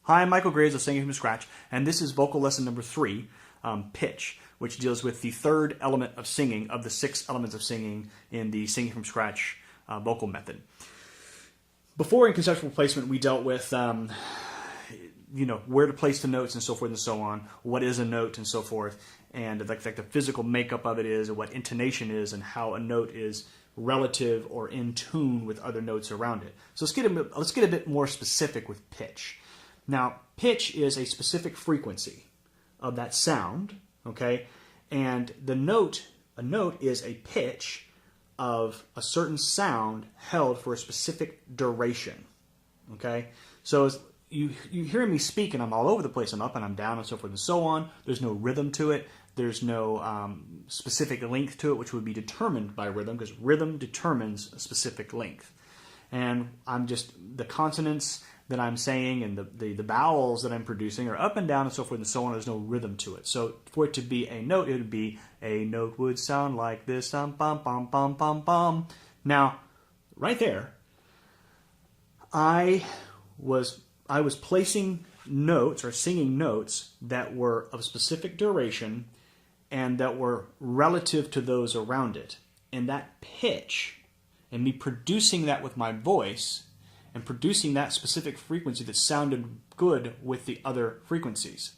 Hi, I'm Michael Graves of Singing from Scratch, and this is vocal lesson number 3, pitch, which deals with the third element of singing of the 6 elements of singing in the Singing from Scratch vocal method. Before in conceptual placement, we dealt with where to place the notes and so forth and so on, what is a note and so forth, and like the physical makeup of it is, and what intonation is, and how a note is relative or in tune with other notes around it. So let's get a bit more specific with pitch. Now, pitch is a specific frequency of that sound, okay? And a note is a pitch of a certain sound held for a specific duration, okay? So as you hear me speak, and I'm all over the place. I'm up and I'm down and so forth and so on. There's no rhythm to it. There's no specific length to it, which would be determined by rhythm, because rhythm determines a specific length. And I'm just, the consonants that I'm saying and the vowels that I'm producing are up and down and so forth and so on. There's no rhythm to it. So for it to be a note, it would be a note would sound like this, bum, bum, bum, bum, bum. Now, right there, I was placing notes or singing notes that were of specific duration and that were relative to those around it. And that pitch, and me producing that with my voice, and producing that specific frequency that sounded good with the other frequencies.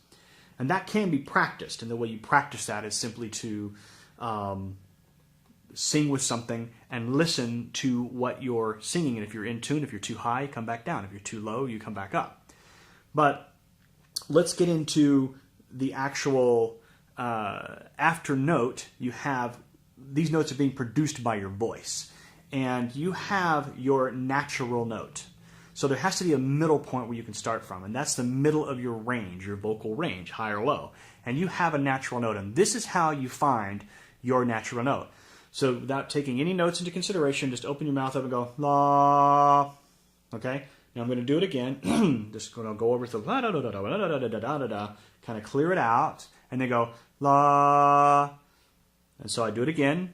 And that can be practiced, and the way you practice that is simply to sing with something and listen to what you're singing. And if you're in tune, if you're too high, you come back down. If you're too low, you come back up. But let's get into the actual after note. You have, these notes are being produced by your voice. And you have your natural note. So there has to be a middle point where you can start from, and that's the middle of your range, your vocal range, high or low. And you have a natural note, and this is how you find your natural note. So without taking any notes into consideration, just open your mouth up and go, la. Okay? Now I'm going to do it again. Just going to go over to la da da da da da da da da da da, kind of clear it out, and then go la. And so I do it again.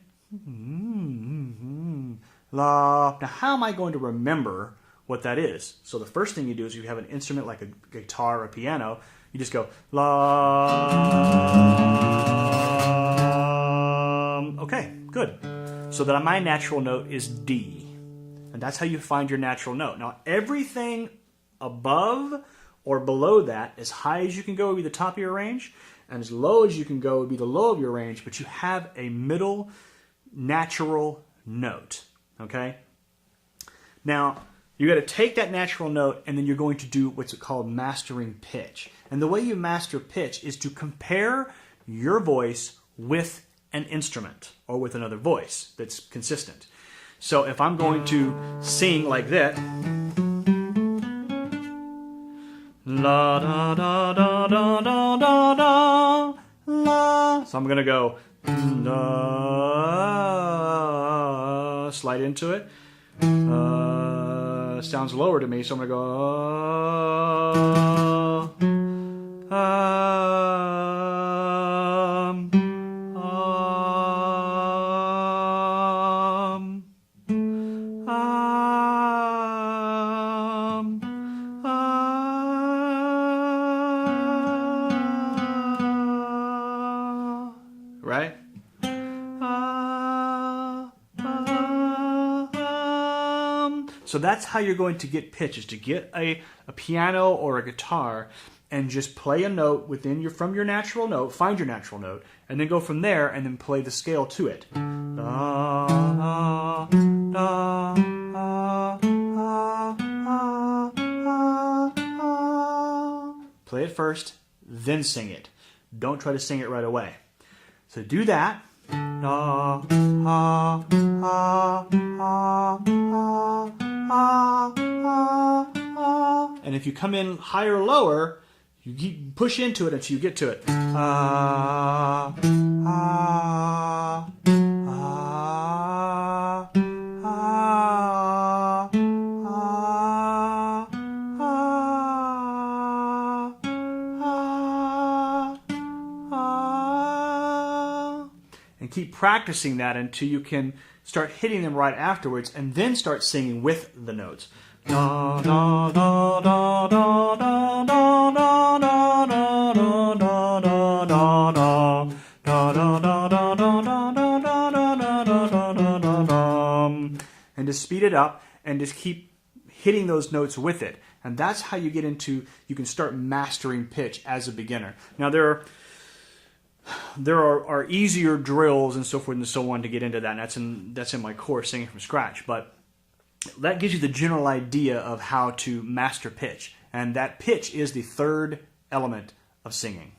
La. Now, how am I going to remember what that is? So the first thing you do is you have an instrument like a guitar or a piano. You just go la. Okay, good. So that my natural note is D. And that's how you find your natural note. Now, everything above or below that, as high as you can go would be the top of your range, and as low as you can go would be the low of your range, but you have a middle natural note. Okay? Now, you got to take that natural note and then you're going to do what's called mastering pitch. And the way you master pitch is to compare your voice with an instrument or with another voice that's consistent. So if I'm going to sing like that, la da da da da da da da la. So I'm going to go la, slide into it. Sounds lower to me, so I'm going to go right? So that's how you're going to get pitch, is to get a piano or a guitar and just play a note from your natural note, find your natural note, and then go from there and then play the scale to it. Da, da, da, play it first, then sing it. Don't try to sing it right away. So do that. Da, ha, ha, ha, ha. And if you come in higher or lower, you push into it until you get to it. And keep practicing that until you can start hitting them right afterwards, and then start singing with the notes. Da, da, da, da, da, da, da. boom, and just speed it up and just keep hitting those notes with it. And that's how you can start mastering pitch as a beginner. Now there are easier drills and so forth and so on to get into that. And that's in my course, Singing from Scratch. But that gives you the general idea of how to master pitch. And that pitch is the third element of singing.